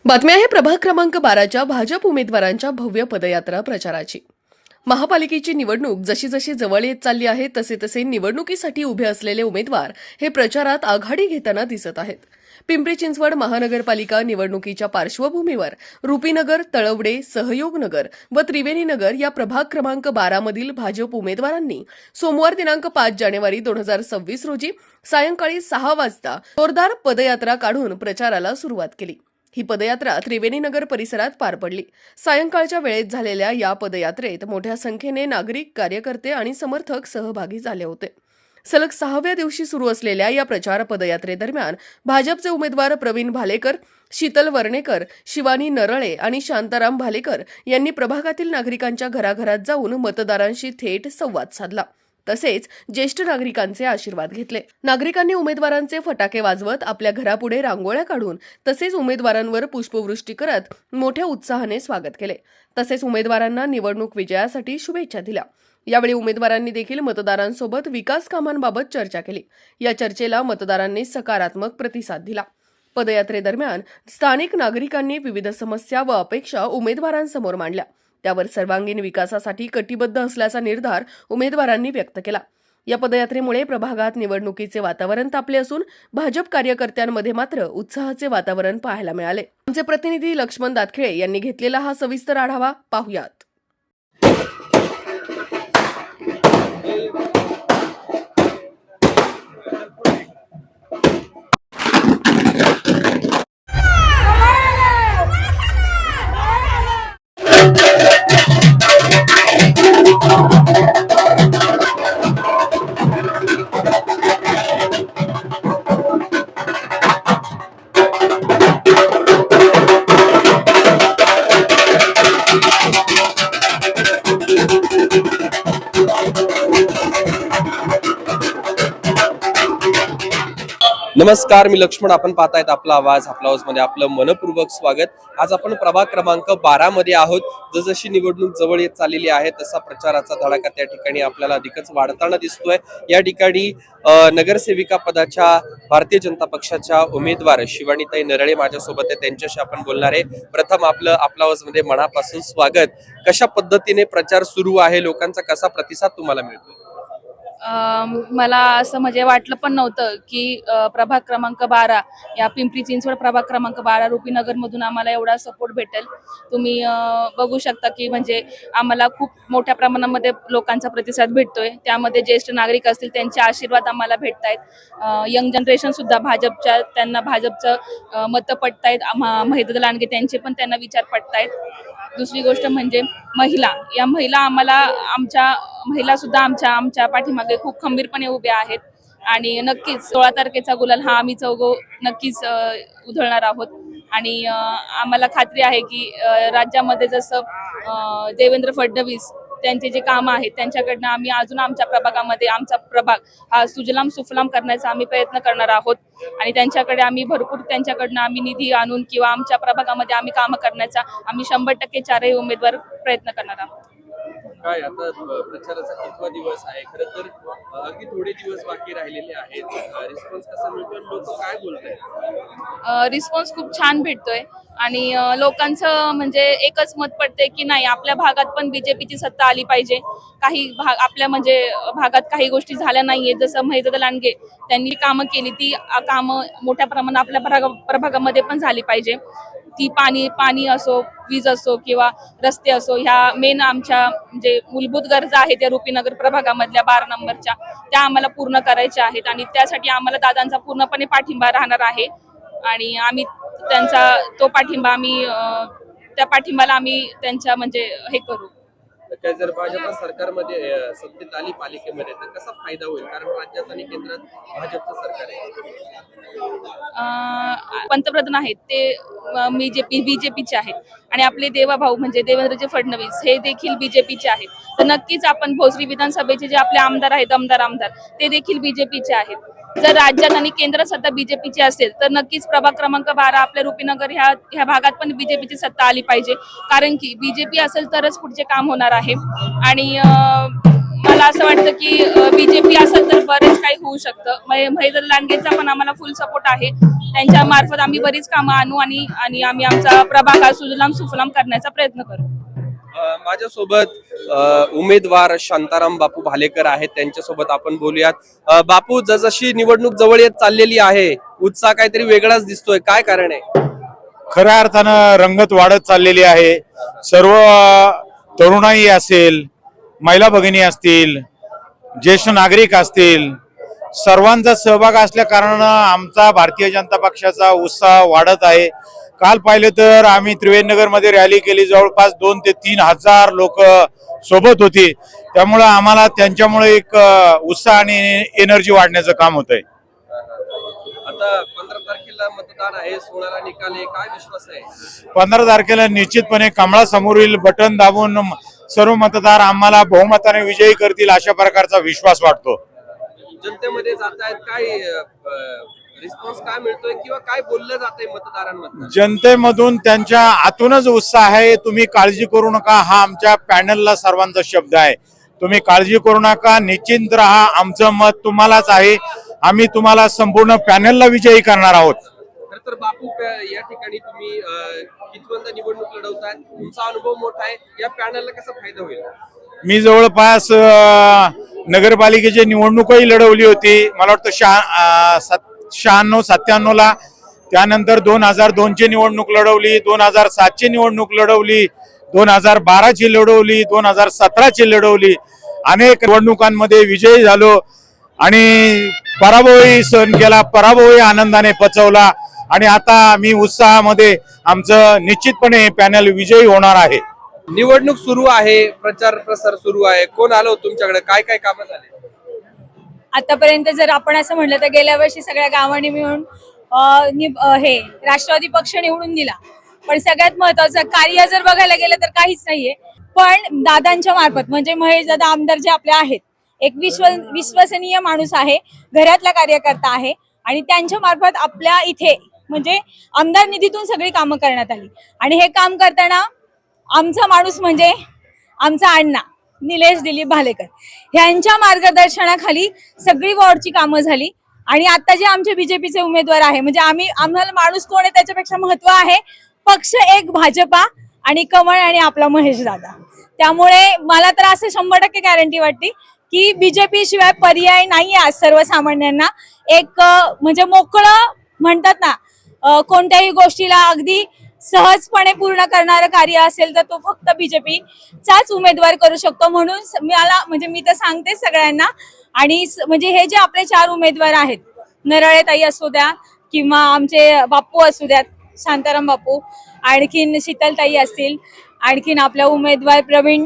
बातमी आहे प्रभाग क्रमांक 12च्या भाजप उमेदवारांच्या भव्य पदयात्रा प्रचाराची। महापालिकेची निवडणूक जशी जशी जवळ येत चालली आहे तसे तसे निवडणुकीसाठी उभे असलेले उमेदवार हे प्रचारात आघाडी घेताना दिसत आहेत। पिंपरी चिंचवड महानगरपालिका निवडणुकीच्या पार्श्वभूमीवर रुपीनगर, तळवडे, सहयोगनगर व त्रिवेणीनगर या प्रभाग क्रमांक 12 मधील भाजप उमेदवारांनी सोमवार दिनांक 5 जानेवारी 2026 रोजी सायंकाळी 6 वाजता जोरदार पदयात्रा काढून प्रचाराला सुरुवात केली। ही पदयात्रा त्रिवेणीनगर परिसरात पार पडली। सायंकाळच्या वेळेत झालेल्या या पदयात्रेत मोठ्या संख्येने नागरिक, कार्यकर्ते आणि समर्थक सहभागी झाले होते। सलग 6व्या दिवशी सुरू असलेल्या या प्रचार पदयात्रेदरम्यान भाजपचे उमेदवार प्रवीण भालेकर, शीतल वर्णेकर, शिवानी नरळे आणि शांताराम भालेकर यांनी प्रभागातील नागरिकांच्या घराघरात जाऊन मतदारांशी थेट संवाद साधला। तसेच ज्येष्ठ नागरिकांचे आशीर्वाद घेतले। नागरिकांनी उमेदवारांचे फटाके वाजवत आपल्या घरापुढे रांगोळ्या काढून तसेच उमेदवारांवर पुष्पवृष्टी करत मोठ्या उत्साहाने स्वागत केले। तसेच उमेदवारांना निवडणूक विजयासाठी शुभेच्छा दिल्या। यावेळी उमेदवारांनी देखील मतदारांसोबत विकास कामांबाबत चर्चा केली। या चर्चेला मतदारांनी सकारात्मक प्रतिसाद दिला। पदयात्रेदरम्यान स्थानिक नागरिकांनी विविध समस्या व अपेक्षा उमेदवारांसमोर मांडल्या। त्यावर सर्वांगीण विकासासाठी कटिबद्ध असल्याचा निर्धार उमेदवारांनी व्यक्त केला। या पदयात्रेमुळे प्रभागात निवडणुकीचे वातावरण तापले असून भाजप कार्यकर्त्यांमध्ये मात्र उत्साहाचे वातावरण पाहायला मिळाले। आमचे प्रतिनिधी लक्ष्मण दातखिळे यांनी घेतलेला हा सविस्तर आढावा पाहुयात। नमस्कार, मी लक्ष्मण। आपण पाहतायत आपला आवाज मध्ये आपलं मनपूर्वक स्वागत। आज आपण प्रभाग क्रमांक 12 मध्ये आहोत। जसजशी निवडणूक जवळ येत चाललेली आहे तसा प्रचाराचा धडाका त्या ठिकाणी आपल्याला अधिकच वाढताना दिसतोय। या ठिकाणी नगरसेविका पदाच्या भारतीय जनता पक्षाच्या उमेदवार शिवानीताई नरळे माझ्यासोबत आहे, त्यांच्याशी आपण बोलणार आहे। प्रथम आपलं आपला आवाज मध्ये मनापासून स्वागत। कशा पद्धतीने प्रचार सुरू आहे, लोकांचा कसा प्रतिसाद तुम्हाला मिळतो? मला असं म्हणजे वाटलं पण नव्हतं की प्रभाग क्रमांक 12 या पिंपरी चिंचवड प्रभाग क्रमांक 12 रुपीनगर मधून आम्हाला एवढा सपोर्ट भेटेल। तुम्ही बघू शकता की म्हणजे आम्हाला खूप मोठ्या प्रमाणामध्ये लोकांचा प्रतिसाद भेटतोय। त्यामध्ये ज्येष्ठ नागरिक असतील त्यांचे आशीर्वाद आम्हाला भेटतायत। यंग जनरेशन सुद्धा त्यांना भाजपचं मतं पटतायत। महिला लांडगे त्यांचे पण त्यांना विचार पटतायत। दुसरी गोष्ट म्हणजे महिला आम्हाला महिला सुद्धा आमच्या पाठीमागे खूप खंबीरपणे उभ्या आहेत आणि नक्कीच 16 तारखेचा गुलाल हा आम्ही चौघं नक्कीच उधळणार आहोत। आणि आम्हाला खात्री आहे की राज्यामध्ये जसं देवेंद्र फडणवीस त्यांचे जे काम आहेत त्यांच्याकडनं आम्ही अजून आमच्या प्रभागामध्ये आमचा प्रभाग हा सुजलाम सुफलाम करण्याचा आम्ही प्रयत्न करणार आहोत आणि त्यांच्याकडे आम्ही भरपूर त्यांच्याकडनं आम्ही निधी आणून किंवा आमच्या प्रभागामध्ये आम्ही काम करण्याचा आम्ही 100% चारही उमेदवार प्रयत्न करणार आहोत। काय आता प्रचाराचा कितवा दिवस आहे? खरं तर अगदी थोडे दिवस बाकी राहिलेले आहेत। रिस्पॉन्स कसा मिळतोय, लोक काय बोलतायत? रिस्पॉन्स खूप छान भेटतोय आणि लोकांचं म्हणजे एकच मत पडते की नाही, आपल्या भागात पण बीजेपीची सत्ता आली पाहिजे। काही आपल्या म्हणजे भागात काही गोष्टी झाल्या नाहीये, जसं महिला लांडगे त्यांनी कामं केली ती कामं मोठ्या प्रमाणात आपल्या प्रभागामध्ये पण झाली पाहिजे। ती पाणी असो, वीज असो किंवा रस्ते असो, ह्या मेन आमच्या म्हणजे मूलभूत गरजा आहेत या रुपीनगर प्रभागामधल्या 12 नंबरच्या, त्या आम्हाला पूर्ण करायच्या आहेत आणि त्यासाठी आम्हाला दादांचा पूर्णपणे पाठिंबा राहणार आहे आणि आम्ही त्यांचा तो पाठिंबा त्या पाठिंबाला आम्ही त्यांच्या म्हणजे हे करू। काय जर भाजप सरकारमध्ये सत्तेत आली पालिकेमध्ये तर कसा फायदा होईल? कारण राज्यात आणि केंद्रात भाजपचं सरकार आहे। पंतप्रधान आहेत ते बीजेपीचे आहेत आणि आपले देवाभाऊ म्हणजे देवेंद्रजी फडणवीस हे देखील बीजेपीचे आहेत। तर नक्कीच आपण भोसरी विधानसभेचे जे आपले आमदार आहेत आमदार ते देखील बीजेपीचे आहेत। जर राज्यात आणि केंद्रात सत्ता बीजेपीची असेल तर नक्कीच प्रभाग क्रमांक 12 आपल्या रुपीनगर ह्या भागात पण बीजेपीची सत्ता आली पाहिजे, कारण की बीजेपी असेल तरच पुढचे काम होणार आहे। आणि मला मला असं वाटतं की बीजेपी असेल तर बरेच काही होऊ शकतं. महेंद्र लांडेंचा पण आम्हाला फुल सपोर्ट आहे. त्यांच्या मार्फत आम्ही बरीच कामं आणू आणि आम्ही आमचा प्रभाग हा सुजलाम सुफलाम करण्याचा प्रयत्न करू. माझ्यासोबत उमेदवार शांताराम बापू भालेकर आहेत, त्यांच्यासोबत आपण बोलूयात. बापू, जसजशी निवडणूक जवळ येत चाललेली आहे, उत्साह काहीतरी वेगळाच दिसतोय, काय कारण आहे? खऱ्या अर्थानं रंगत वाढत चाललेली आहे. सर्व तरुणाई असेल, महिला भगिनी असतील, ज्येष्ठ नागरिक असतील, सर्वांचा सहभाग असल्या कारणानं आमचा भारतीय जनता पक्षाचा उत्साह वाढत आहे. काल पाहिलं तर आम्ही त्रिवेणीनगर मध्ये रॅली केली, जवळपास 2 ते 3 हजार लोक सोबत होती. त्यामुळं आम्हाला त्यांच्यामुळे एक उत्साह आणि एनर्जी वाढण्याचं काम होत आहे. आता 15 तारखेला मतदान आहे, 16ला निकाल आहे, काय विश्वास आहे? 15 तारखेला निश्चितपणे कमळासमोरील बटन दाबून सर्व मतदार आम्हाला बहुमताने विजयी करतील अशा प्रकारचा विश्वास वाटतो. जनतेमध्ये जात आहेत, काय रिस्पॉन्स काय मिळतोय किंवा काय बोललं जातंय मतदारांमध्ये? जनतेमधून त्यांच्या आतूनच उत्साह आहे. तुम्ही काळजी करू नका, हा आमच्या पॅनलला सर्वांचा शब्द आहे. तुम्ही काळजी करू नका, निश्चिंत राहा, आमचं मत तुम्हालाच आहे. आम्ही तुम्हाला संपूर्ण पॅनलला विजयी करणार आहोत. खरं तर बापू, या ठिकाणी तुम्ही कितवंदा निवडणूक लढवताय, तुमचा अनुभव मोठा आहे, या पॅनलला कसा फायदा होईल? मी जवळपास नगरपालिकेची निवडणूकही लढवली होती. मला वाटतं 96-97 ला. त्यानंतर 2002 ची निवडणूक लढवली, 2007 ची निवडणूक लढवली, 2012 ची लढवली, 2017 ची लढवली. अनेक निवडणुकांमध्ये विजयी झालो आणि पराभवही सहन केला, पराभवही आनंदाने पचवला. आणि आता मी उत्साहामध्ये आमचं निश्चितपणे पॅनल विजयी होणार आहे. निवडणूक सुरू आहे, प्रचार प्रसार सुरू आहे, कोण आलो तुमच्याकडे, काय काय कामं झाले? आतापर्यंत जर आपण असं म्हटलं तर गेल्या वर्षी सगळ्या गावांनी मिळून हे राष्ट्रवादी पक्ष निवडून दिला. पण सगळ्यात महत्वाचं कार्य जर बघायला गेलं तर काहीच नाहीये. पण दादांच्या मार्फत म्हणजे महेश दादा आमदार जे आपले आहेत, एक विश्वसनीय माणूस आहे, घरातला कार्यकर्ता आहे आणि त्यांच्या मार्फत आपल्या इथे म्हणजे आमदार निधीतून सगळी कामं करण्यात आली. आणि हे काम करताना आमचा माणूस म्हणजे आमचा अण्णा निलेश दिलीप भालेकर यांच्या मार्गदर्शनाखाली सगळी वॉर्डची कामं झाली. आणि आता जे आमचे बीजेपीचे उमेदवार आहे म्हणजे आम्हाला माणूस कोण आहे त्याच्यापेक्षा महत्व आहे पक्ष एक, भाजपा आणि कमळ आणि आपला महेश दादा. त्यामुळे मला तर असं 100% गॅरंटी वाटते की बीजेपी शिवाय पर्याय नाहीये आज सर्वसामान्यांना. एक म्हणजे मोकळं म्हणतात ना, कोणत्याही गोष्टीला अगदी सहजपणे पूर्ण करणारं कार्य असेल तर तो फक्त बीजेपीचाच उमेदवार करू शकतो. म्हणून मी तर सांगते सगळ्यांना. आणि म्हणजे हे जे आपले 4 उमेदवार आहेत, नरळे ताई असू द्या किंवा आमचे बापू असू द्यात, शांताराम बापू, आणखीन शीतलताई असतील, आणखीन आपला उमेदवार प्रवीण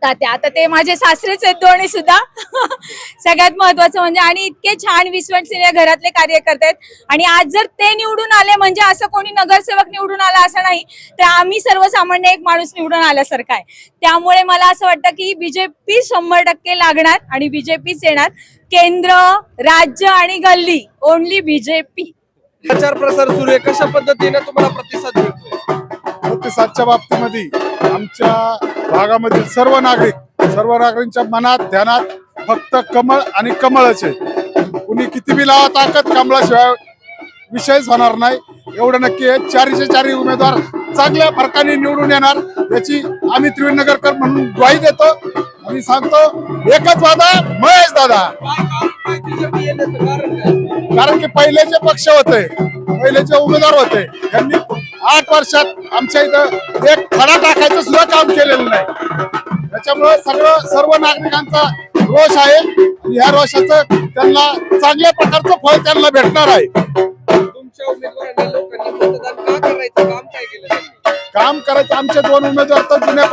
तात्या, आता ते माझे सासरेच आहेत दोन्ही सुद्धा. सगळ्यात महत्वाचं म्हणजे आणि इतके छान विश्वसनीय घरातले कार्यकर्ते आहेत. आणि आज जर ते निवडून आले म्हणजे असं कोणी नगरसेवक निवडून आला असं नाही, तर आम्ही सर्वसामान्य एक माणूस निवडून आल्यासारखं आहे. त्यामुळे मला असं वाटतं की बीजेपी 100% लागणार आणि बीजेपीच येणार. केंद्र, राज्य आणि गल्ली ओनली बीजेपी. प्रचार प्रसार सुरू आहे, कशा पद्धतीने तुम्हाला प्रतिसाद मिळतोय? प्रतिसादच्या बाबतीमध्ये आमच्या भागामधील सर्व नागरिकांच्या मनात ध्यानात फक्त कमळ आणि कमळच आहे. कुणी किती बी लावा ताकद, कमळाशिवाय विषयच होणार नाही एवढं नक्की आहे. 4चे 4 उमेदवार चांगल्या फरकाने निवडून येणार याची आम्ही त्रिवेणीनगरकर म्हणून ग्वाही देतो आणि सांगतो, एकच वादा, महेश दादा. कारण की पहिले जे पक्ष होते, पहिले जे उमेदवार होते, त्यांनी 8 वर्षात आमच्या इथं एक खडा टाकायचं सुद्धा काम केलेलं नाही. त्याच्यामुळे सर्व नागरिकांचा रोष आहे आणि ह्या रोषाचं त्यांना चांगल्या प्रकारचं फळ त्यांना भेटणार आहे. तुमच्या उमेदवारांना लोकांनी मतदान का करायचं, काम काय केलं त्यांनी? काम करायचं. आमचे 2 उमेदवार तर जुन्या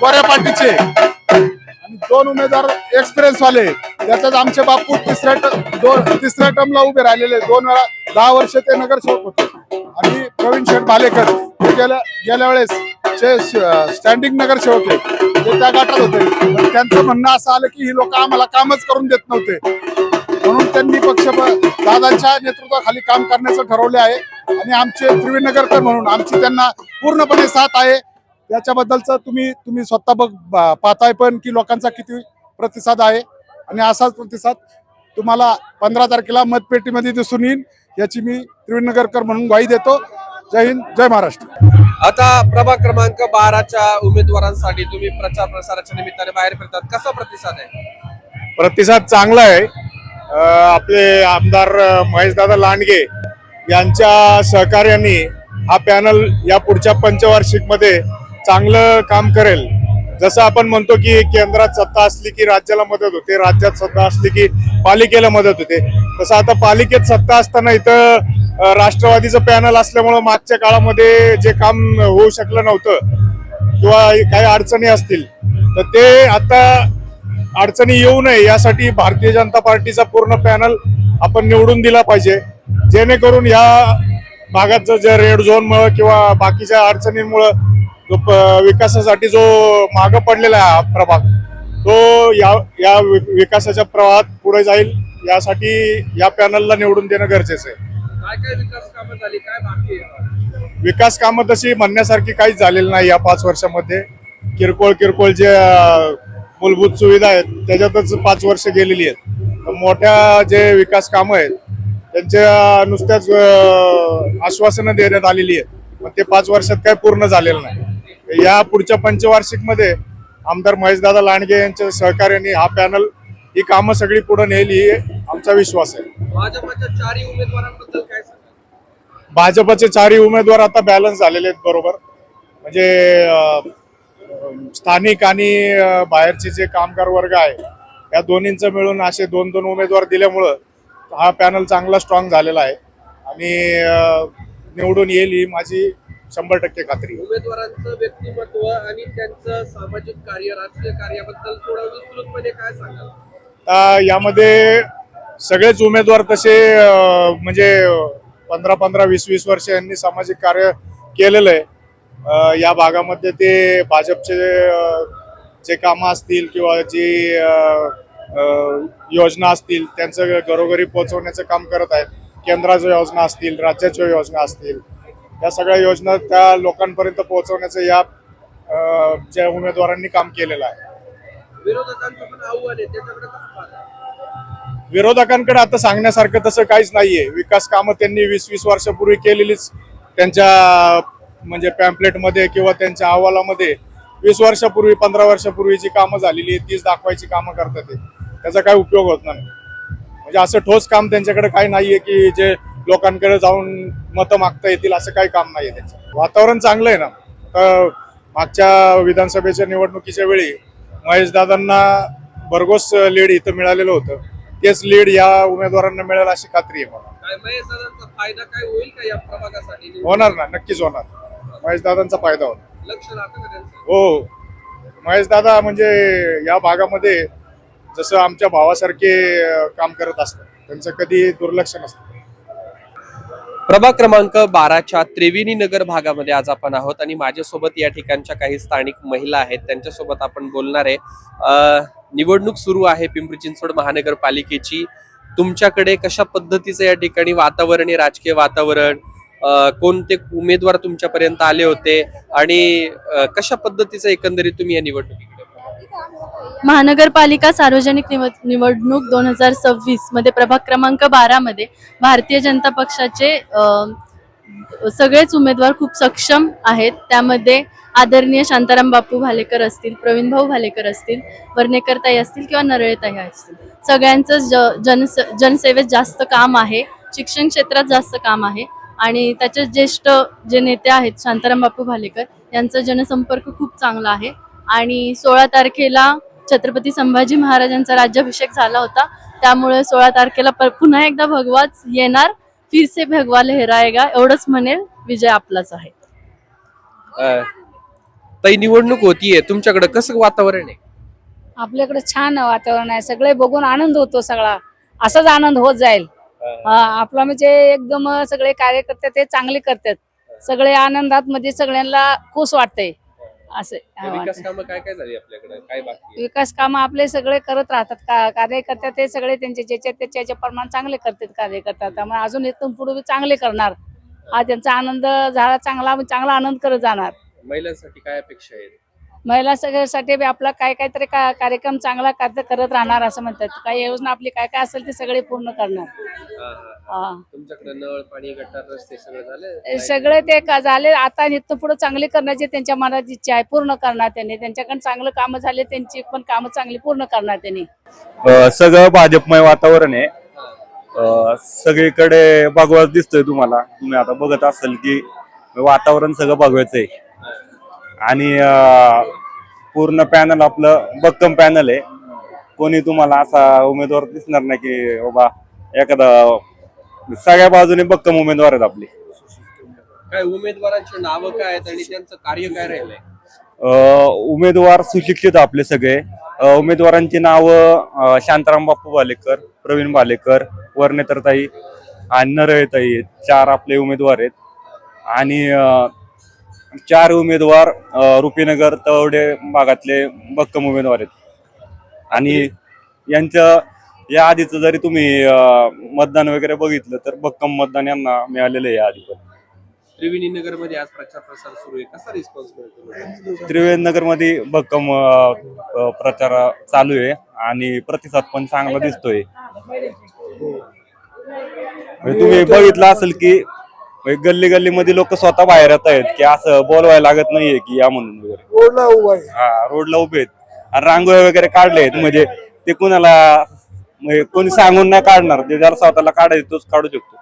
गोऱ्या पार्टीचे आणि 2 उमेदवार एक्सपिरियन्स वाले. त्याच्यात आमचे बापू तिसऱ्या टर्मला उभे राहिलेले, 2 वेळा 10 वर्ष ते नगरसेवक होते. आणि प्रवीण शेठ भालेकर हे गेल्या वेळेस स्टँडिंग नगरसेवक आहे, ते त्या गटात होते. पण त्यांचं म्हणणं असं आलं की ही लोक आम्हाला कामच करून देत नव्हते, म्हणून त्यांनी पक्ष दादांच्या नेतृत्वाखाली काम करण्याचं ठरवले आहे. आणि आमचे त्रिवेणीनगरकर म्हणून आमची त्यांना पूर्णपणे साथ आहे. त्याच्याबद्दलचं तुम्ही स्वतः पाहताय पण की लोकांचा किती प्रतिसाद आहे आणि असाच प्रतिसाद तुम्हाला 15 तारखेला मतपेटीमध्ये दिसून येईल याची मी त्रिवेणीनगरकर म्हणून ग्वाही देतो. जय हिंद, जय महाराष्ट्र. आता प्रभाग क्रमांक 12च्या उमेदवारांसाठी तुम्ही प्रचार प्रसाराच्या निमित्ताने बाहेर फिरतात, कसा प्रतिसाद आहे? प्रतिसाद चांगला आहे. आपले आमदार महेशदादा लांडगे यांच्या सहकार्याने हा पॅनल या पुढच्या पंचवार्षिक मध्ये चांगलं काम करेल. जसं आपण म्हणतो की केंद्रात सत्ता असली की राज्याला मदत होते, राज्यात सत्ता असली की पालिकेला मदत होते, तसं आता पालिकेत सत्ता असताना इथं राष्ट्रवादीचं पॅनल असल्यामुळं मागच्या काळामध्ये जे काम होऊ शकलं नव्हतं किंवा काही अडचणी असतील तर ते आता अडचणी येऊ नये यासाठी भारतीय जनता पार्टीचा पूर्ण पॅनल आपण निवडून दिला पाहिजे, जेणेकरून या भागाचं जे रेड झोनमुळे किंवा बाकीच्या अडचणींमुळं जो विकासासाठी जो मागं पडलेला आहे हा प्रभाग तो या विकासाच्या प्रवाहात पुढे जाईल, यासाठी या पॅनलला निवडून देणं गरजेचं आहे. काय काय विकास कामं झाली, काय बाकी आहे? विकास कामं तशी म्हणण्यासारखी काहीच झालेली नाही या 5 वर्षामध्ये. किरकोळ जे मूलभूत सुविधा आहेत त्याच्यातच 5 वर्ष गेलेली आहेत. मोठ्या जे विकास कामं आहेत त्यांच्या नुसत्याच आश्वासनं देण्यात आलेली आहेत, पण ते 5 वर्षात काही पूर्ण झालेलं नाही. या पुढच्या पंचवार्षिक मध्ये आमदार महेशदादा लांडगे यांच्या सहकार्याने हा पॅनल ही कामं सगळी पुढे नेली ही आमचा विश्वास आहे. भाजपच्या 4 उमेदवारांबद्दल काय सांगाल? भाजपचे 4 उमेदवार आता बॅलन्स झालेले आहेत बरोबर. म्हणजे स्थानिक आणि बाहेरचे जे कामगार वर्ग आहे या दोन्हींचं मिळून असे 2-2 उमेदवार दिल्यामुळं हा पॅनल चांगला स्ट्रॉंग झालेला आहे आणि निवडून येईल ही माझी 100% खात्री आहे. उमेदवारांचं व्यक्तिमत्व आणि त्यांचं सामाजिक कार्य, राजकीय कार्याबद्दल थोडं विस्तृतपणे काय सांगाल? यामध्ये सगळेच उमेदवार तसे म्हणजे 15-20 वर्ष यांनी सामाजिक कार्य केलेलं आहे. या भागामध्ये ते भाजपचे जे कामं असतील किंवा जी योजना असतील त्यांचं घरोघरी पोहोचवण्याचं काम करत आहेत. केंद्राच्या योजना असतील, राज्याच्या योजना असतील, या सगळ्या योजना त्या लोकांपर्यंत पोहोचवण्याचं या ज्या उमेदवारांनी काम केलेलं आहे. विरोधकांचं पण आव्हान आहे, त्याच्याकडे कसं पाहता? विरोधकांकडे आता सांगण्यासारखं तसं काहीच नाहीये. विकास कामं त्यांनी 20-20 वर्षापूर्वी केलेलीच त्यांच्या म्हणजे पॅम्पलेट मध्ये किंवा त्यांच्या अहवालामध्ये 20 वर्षापूर्वी 15 वर्षापूर्वीची कामं झालेली आहेत तीच दाखवायची कामं करतात ते. त्याचा काही उपयोग होत नाही. म्हणजे असं ठोस काम त्यांच्याकडे काही नाहीये की जे लोकांकडे जाऊन मतं मागता येतील असं काही काम नाहीये त्यांचं. वातावरण चांगलं आहे ना. तर मागच्या विधानसभेच्या निवडणुकीच्या वेळी महेशदादांना भरघोस लीड इथं मिळालेलं होतं. तेच लीड या उमेदवारांना मिळेल अशी खात्री आहे मला. काय महेशदादांचा फायदा काय होईल का या प्रभागासाठी? होणार ना, नक्कीच होणार. महेशदादांचा फायदा होणार. लक्ष राहतं का त्यांचं? हो, महेशदादा म्हणजे या भागामध्ये जसं आमच्या भावासारखे काम करत असतात, त्यांचं कधी दुर्लक्ष नसतं. प्रभाग क्रमांक 12च्या त्रिवेणी नगर भागामध्ये आज आपण आहोत आणि माझ्यासोबत या ठिकाणच्या काही स्थानिक महिला आहेत, त्यांच्यासोबत आपण बोलणार आहे. निवडणूक सुरू आहे पिंपरी चिंचवड महानगरपालिकेची. तुमच्याकडे कशा पद्धतीचं या ठिकाणी वातावरण आहे, राजकीय वातावरण, कोणते उमेदवार तुमच्यापर्यंत आले होते आणि कशा पद्धतीचं एकंदरीत तुम्ही या निवडणुकीकडे? महानगरपालिका सार्वजनिक निवडणूक 2026 मध्ये प्रभाग क्रमांक 12 मध्ये भारतीय जनता पक्षाचे सगळेच उमेदवार खूप सक्षम आहेत. त्यामध्ये आदरणीय शांताराम बापू भालेकर असतील, प्रवीण भाऊ भालेकर असतील, वर्णेकर ताई असतील किंवा नरळे ताई असतील, सगळ्यांचं जनसेवेत जास्त काम आहे, शिक्षण क्षेत्रात जास्त काम आहे आणि त्याचे ज्येष्ठ जे नेते आहेत शांताराम बापू भालेकर यांचा जनसंपर्क खूप चांगला आहे. आणि 16 तारखेला छत्रपती संभाजी महाराजांचा राज्याभिषेक झाला होता, त्यामुळे 16 तारखेला पुन्हा एकदा भगवाच येणार, फिर से भगवा लहराएगा एवढंच म्हणेल, विजय आपलाच आहे. ताई, निवडणूक होतीये, तुमच्याकडे कसं वातावरण आहे? आपल्याकडे छान वातावरण आहे, सगळे बघून आनंद होतो. सगळा असाच आनंद होत जाईल. आपला म्हणजे एकदम सगळे कार्यकर्ते ते चांगले करतात, सगळे आनंदात मध्ये सगळ्यांना खुश वाटतंय. असे विकास कामं काय काय झाली आपल्याकडे, काय बाकी? विकास काम आपले सगळे करत राहतात. कार्यकर्ते ते सगळे त्यांचे ज्याच्या प्रमाण चांगले करतात कार्यकर्ता, त्यामुळे अजून इथून पुढे चांगले करणार. हा त्यांचा आनंद झाला, चांगला आनंद करत जाणार. महिलांसाठी काय अपेक्षा आहेत? महिला सगळ्यासाठी बी आपला काय काहीतरी कार्यक्रम चांगला करत राहणार असं म्हणतात. काही योजना आपली काय काय असेल ते सगळे पूर्ण करणार. हा. तुमच्याकडे नळ पाणी गटार रस्ते सगळं झाले? सगळे ते झाले. आता इथं पुढे चांगले करण्याची त्यांच्या मनात इच्छा आहे. पूर्ण करणार त्यांनी. त्यांच्याकडे चांगलं कामं झाले, त्यांची पण कामं चांगली पूर्ण करणार त्यांनी. सगळं भाजपमय वातावरण आहे. सगळीकडे भगवाच दिसतोय तुम्हाला. तुम्ही आता बघत असाल की वातावरण सगळं भगवायचं आहे. आणि पूर्ण पॅनल आपलं भक्कम पॅनल आहे. कोणी तुम्हाला असा उमेदवार दिसणार नाही की बाबा एखादा, सगळ्या बाजूने भक्कम उमेदवार आहेत आपले. काय उमेदवारांची नावं काय आहेत आणि त्यांचं कार्य काय राहिलंय? उमेदवार सुशिक्षित आपले सगळे. उमेदवारांची नावं शांताराम बापू भालेकर, प्रवीण भालेकर, वर्णेतरताई आणि नरळताई, 4 आपले उमेदवार आहेत. आणि 4 उमेदवार रुपीनगर तवडे भागातले भक्कम उमेदवार आहेत. आणि यांच्या या आधीचं जरी तुम्ही मतदान वगैरे बघितलं तर भक्कम मतदान यांना मिळालेलं आहे. आधी पण त्रिवेणी नगर मध्ये आज प्रचार प्रसार सुरू आहे, कसा रिस्पॉन्स मिळतो? त्रिवेणी नगर मध्ये भक्कम प्रचार चालू आहे आणि प्रतिसाद पण चांगला दिसतोय. तुम्ही बघितलं असेल की गल्ली गल्ली मध्ये लोक स्वतः बाहेर येत आहेत की असं बोलवायला लागत नाहीये की या म्हणून वगैरे. रोडला उभे आहेत आणि रांगोळी वगैरे काढले आहेत. म्हणजे ते कुणाला, म्हणजे कोणी सांगून नाही काढणार. जे ज्याला स्वतःला काढायचं तोच काढू शकतो.